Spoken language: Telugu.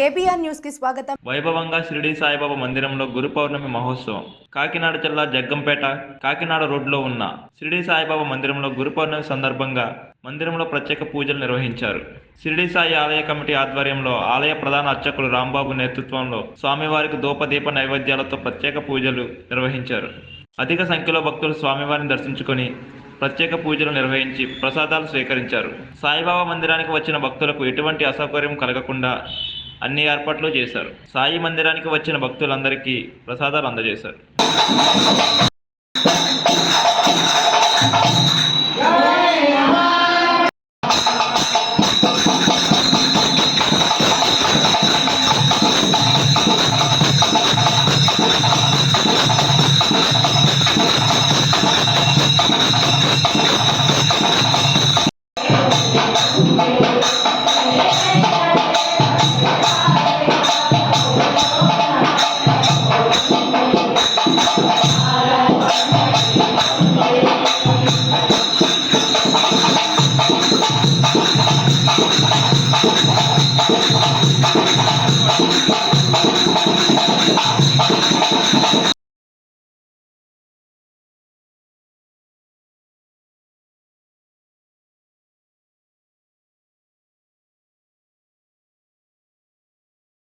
కేబీఆర్ న్యూస్ కి స్వాగతం. వైభవంగా షిరిడి సాయిబాబా మందిరంలో గురు పౌర్ణమి మహోత్సవం. కాకినాడ జిల్లా జగ్గంపేట కాకినాడ రోడ్లో ఉన్న షిరిడి సాయిబాబా మందిరంలో గురు పౌర్ణమి సందర్భంగా మందిరంలో ప్రత్యేక పూజలు నిర్వహించారు. షిరిడి సాయి ఆలయ కమిటీ ఆధ్వర్యంలో ఆలయ ప్రధాన అర్చకులు రాంబాబు నేతృత్వంలో స్వామివారికి ధూపదీప నైవేద్యాలతో ప్రత్యేక పూజలు నిర్వహించారు. అధిక సంఖ్యలో భక్తులు స్వామివారిని దర్శించుకొని ప్రత్యేక పూజలు నిర్వహించి ప్రసాదాలు స్వీకరించారు. సాయిబాబా మందిరానికి వచ్చిన భక్తులకు ఎటువంటి అసౌకర్యం కలగకుండా అన్ని ఏర్పాట్లు చేశారు. సాయి మందిరానికి వచ్చిన భక్తులందరికీ ప్రసాదాలు అందజేశారు.